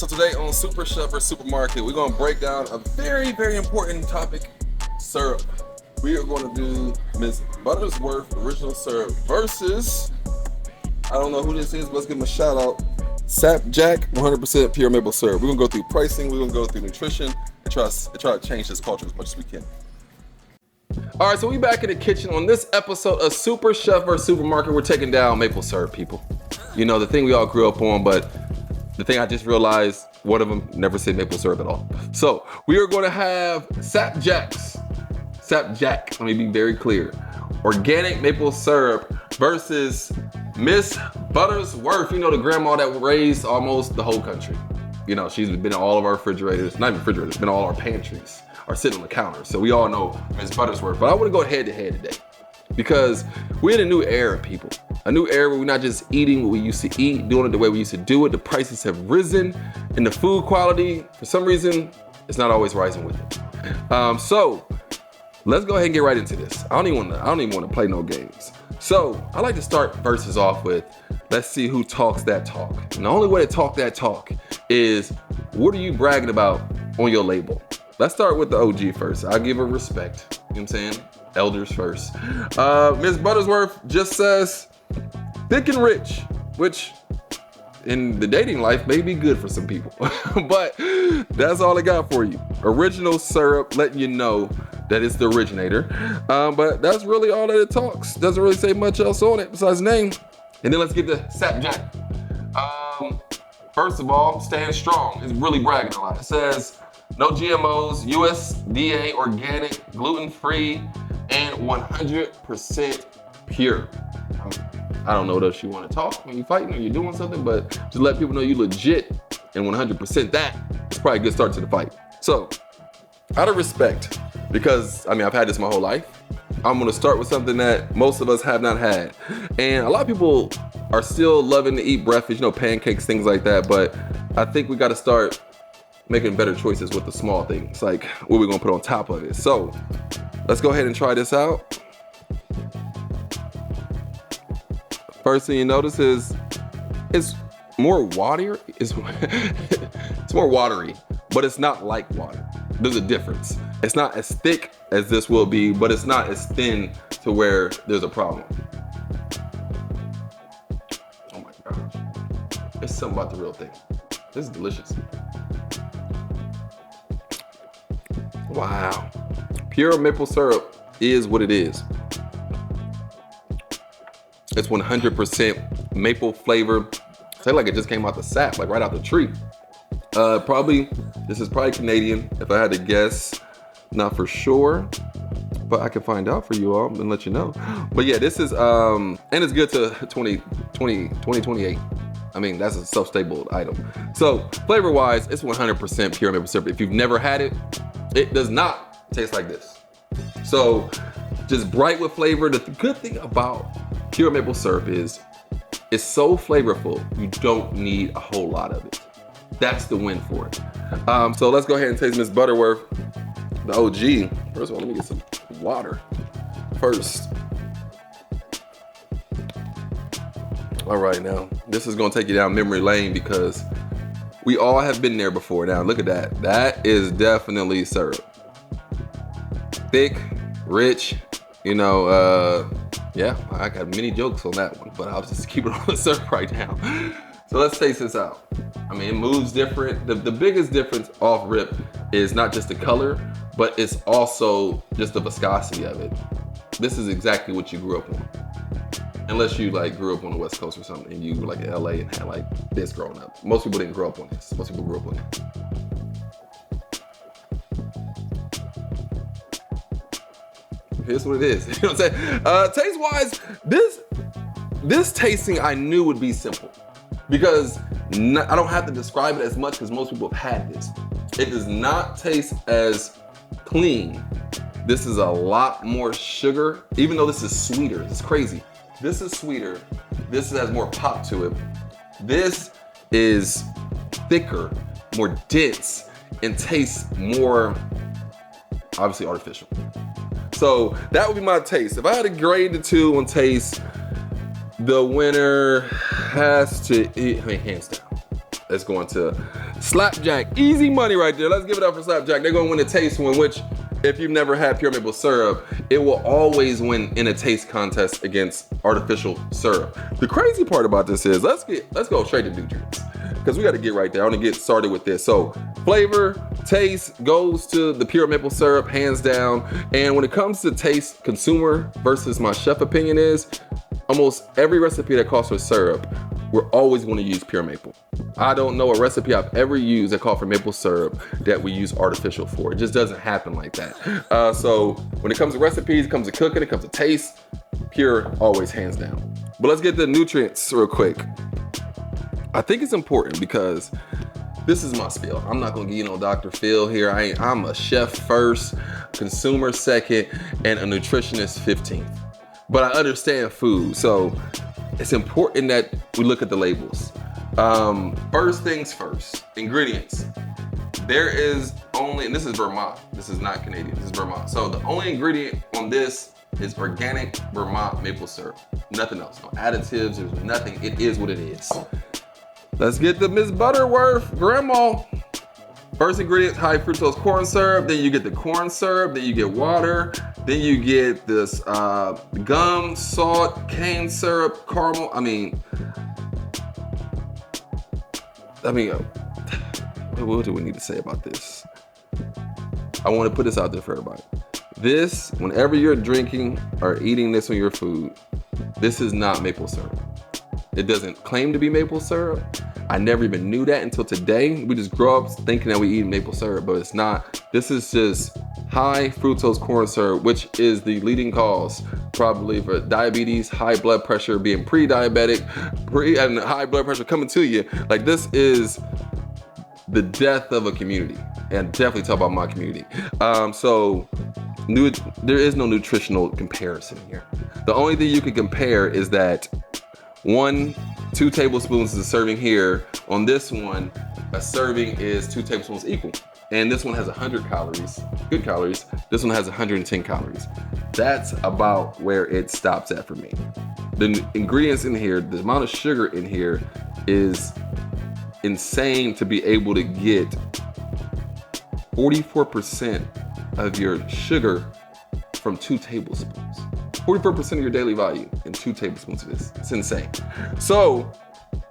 So today on SUPERCHEF or Supermarket, we're going to break down a very, very important topic, syrup. We are going to do Miss Butterworth original syrup versus, I don't know who this is, but let's give him a shout out, Sapjack 100% pure maple syrup. We're going to go through pricing, we're going to go through nutrition, and try to change this culture as much as we can. All right, so we back in the kitchen on this episode of SUPERCHEF or Supermarket. We're taking down maple syrup, people. You know, the thing we all grew up on, but the thing I just realized, one of them never said maple syrup at all. So we are going to have Sapjack, let me be very clear, organic maple syrup versus Miss Butterworth. You know, the grandma that raised almost the whole country. You know, she's been in all of our refrigerators, not even refrigerators, been in all our pantries, are sitting on the counter. So we all know Miss Butterworth, but I want to go head to head today because we're in a new era, people. A new era where we're not just eating what we used to eat, doing it the way we used to do it. The prices have risen and the food quality, for some reason, it's not always rising with it. So let's go ahead and get right into this. I don't even want to play no games. So I like to start verses off with, let's see who talks that talk. And the only way to talk that talk is, what are you bragging about on your label? Let's start with the OG first. I'll give her respect. You know what I'm saying? Elders first. Miss Butterworth just says, thick and rich, which in the dating life may be good for some people, but that's all I got for you. Original syrup, letting you know that it's the originator. But that's really all that it talks. Doesn't really say much else on it besides name. And then let's get to Sapjack. First of all, staying strong. It's really bragging a lot. It says, no GMOs, USDA organic, gluten-free, and 100% pure. I don't know if you want to talk when you're fighting or you're doing something, but just let people know you legit and 100% that. It's probably a good start to the fight. So, out of respect, because I've had this my whole life, I'm gonna start with something that most of us have not had. And a lot of people are still loving to eat breakfast, pancakes, things like that, but I think we gotta start making better choices with the small things, like what we're gonna put on top of it. So, let's go ahead and try this out. First thing you notice is it's more watery. It's more watery, but it's not like water. There's a difference. It's not as thick as this will be, but it's not as thin to where there's a problem. Oh my gosh. It's something about the real thing. This is delicious. Wow. Pure maple syrup is what it is. It's 100% maple flavor. Say like it just came out the sap, like right out the tree. This is probably Canadian, if I had to guess. Not for sure, but I can find out for you all and let you know. But yeah, this is, and it's good to 2028. That's a self-stable item. So flavor-wise, it's 100% pure maple syrup. If you've never had it, it does not taste like this. So just bright with flavor. The good thing about pure maple syrup is it's so flavorful, you don't need a whole lot of it. That's the win for it. So let's go ahead and taste Miss Butterworth, the OG. First of all, let me get some water first. All right, now, this is gonna take you down memory lane because we all have been there before. Now, look at that. That is definitely syrup. Thick, rich, yeah, I got many jokes on that one, but I'll just keep it on the syrup right now. So let's taste this out. It moves different. The biggest difference off rip is not just the color, but it's also just the viscosity of it. This is exactly what you grew up on. Unless you grew up on the West Coast or something and you were in LA and had this growing up. Most people didn't grow up on this. Most people grew up on it. Here's what it is. You know what I'm saying? Taste wise, this tasting I knew would be simple because I don't have to describe it as much because most people have had this. It does not taste as clean. This is a lot more sugar, even though this is sweeter. It's crazy. This is sweeter. This has more pop to it. This is thicker, more dense, and tastes more, obviously, artificial. So that would be my taste. If I had to grade the two on taste, the winner has to, hands down, it's going to Slapjack, easy money right there. Let's give it up for Slapjack. They're gonna win the taste one, which if you've never had pure maple syrup, it will always win in a taste contest against artificial syrup. The crazy part about this is, let's go straight to nutrients, because we gotta get right there. I wanna get started with this. So flavor, taste goes to the pure maple syrup, hands down. And when it comes to taste, consumer versus my chef opinion is, almost every recipe that calls for syrup, we're always gonna use pure maple. I don't know a recipe I've ever used that called for maple syrup that we use artificial for. It just doesn't happen like that. So when it comes to recipes, it comes to cooking, it comes to taste, pure always hands down. But let's get the nutrients real quick. I think it's important because this is my spiel. I'm not gonna give you no Dr. Phil here. I'm a chef first, consumer second, and a nutritionist 15th. But I understand food, so it's important that we look at the labels. First things first, ingredients. There is only, and this is Vermont, this is not Canadian, this is Vermont. So the only ingredient on this is organic Vermont maple syrup. Nothing else, no additives, there's nothing, it is what it is. Let's get the Miss Butterworth, grandma. First ingredient, high fructose corn syrup, then you get the corn syrup, then you get water, then you get this gum, salt, cane syrup, caramel. I mean, what do we need to say about this? I want to put this out there for everybody. This, whenever you're drinking or eating this on your food, this is not maple syrup. It doesn't claim to be maple syrup. I never even knew that until today. We just grew up thinking that we eat maple syrup, but it's not. This is just high fructose corn syrup, which is the leading cause probably for diabetes, high blood pressure, being pre-diabetic, and high blood pressure coming to you. Like, this is the death of a community, and definitely talk about my community. There is no nutritional comparison here. The only thing you can compare is that 2 tablespoons is a serving here. On this one, a serving is 2 tablespoons equal. And this one has 100 calories, good calories. This one has 110 calories. That's about where it stops at for me. The ingredients in here, the amount of sugar in here is insane to be able to get 44% of your sugar from 2 tablespoons. 44% of your daily value in 2 tablespoons of this. It's insane. So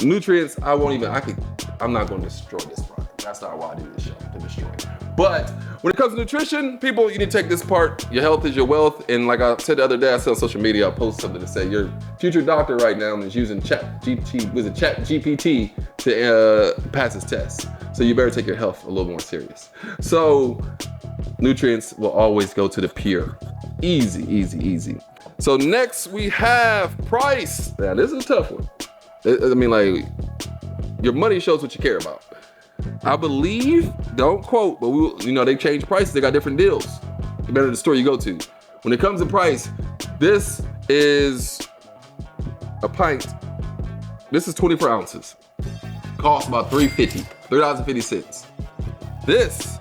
nutrients, I'm not going to destroy this product. That's not why I do this show, to destroy it. But when it comes to nutrition, people, you need to take this part. Your health is your wealth. And like I said the other day, I said on social media, I posted something to say your future doctor right now is using Chat GPT to pass his test. So you better take your health a little more serious. So nutrients will always go to the pure. Easy, easy, easy. So next we have price. Now this is a tough one. I mean, like, your money shows what you care about. I believe, don't quote, but they change prices. They got different deals. No matter the store you go to. When it comes to price, this is a pint. This is 24 ounces. Costs about $3.50. This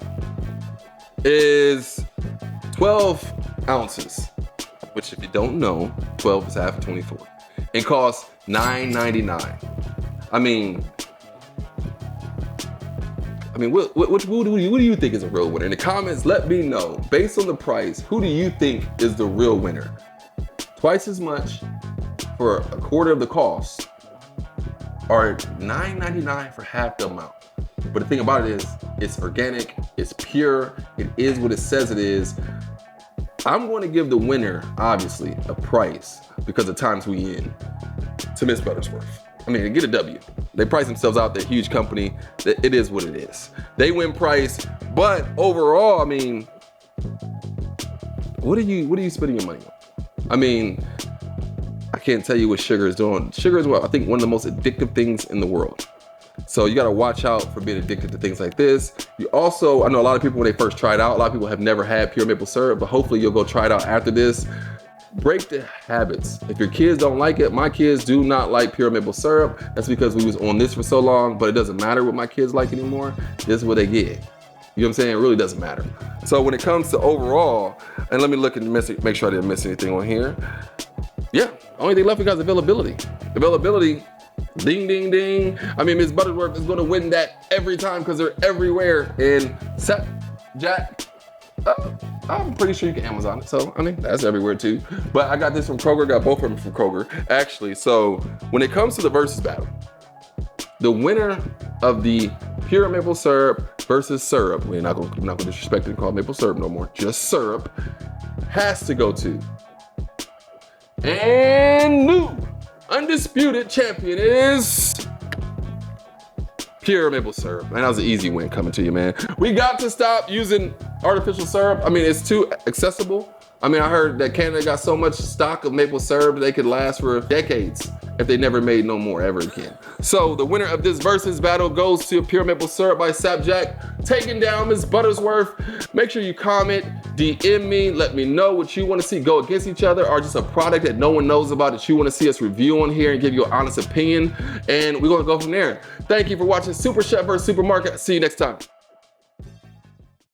is 12 ounces, which if you don't know, 12 is half of 24. And costs $9.99. I mean, what do you think is a real winner? In the comments, let me know. Based on the price, who do you think is the real winner? Twice as much for a quarter of the cost, or $9.99 for half the amount? But the thing about it is, it's organic, it's pure, it is what it says it is. I'm going to give the winner, obviously, a price because of times we in, to Miss Butterworth. I mean, get a W. They price themselves out, they're a huge company. It is what it is. They win price, but overall, I mean, what are you spending your money on? I mean, I can't tell you what sugar is doing. Sugar is, I think, one of the most addictive things in the world. So you gotta watch out for being addicted to things like this. You also, I know a lot of people, when they first try it out, a lot of people have never had pure maple syrup, but hopefully you'll go try it out after this. Break the habits. If your kids don't like it, my kids do not like pure maple syrup. That's because we was on this for so long, but it doesn't matter what my kids like anymore. This is what they get. You know what I'm saying? It really doesn't matter. So when it comes to overall, and let me look and make sure I didn't miss anything on here. Yeah, only thing left we got is availability. Availability, Ding, ding, ding. I mean, Ms. Butterworth is gonna win that every time because they're everywhere. And Sapjack, I'm pretty sure you can Amazon it. So, I mean, that's everywhere too. But I got this from Kroger, got both of them from Kroger, actually. So, when it comes to the versus battle, the winner of the pure maple syrup versus syrup, we're not gonna disrespect it and call it maple syrup no more, just syrup, has to go to. And new undisputed champion is pure maple syrup. Man, that was an easy win coming to you, man. We got to stop using artificial syrup. I mean, it's too accessible. I mean, I heard that Canada got so much stock of maple syrup they could last for decades if they never made no more ever again. So the winner of this versus battle goes to Pure Maple Syrup by Sapjack, taking down Ms. Butterworth. Make sure you comment, DM me, let me know what you want to see go against each other, or just a product that no one knows about that you want to see us review on here and give you an honest opinion. And we're gonna go from there. Thank you for watching Super Chef vs. Supermarket. See you next time.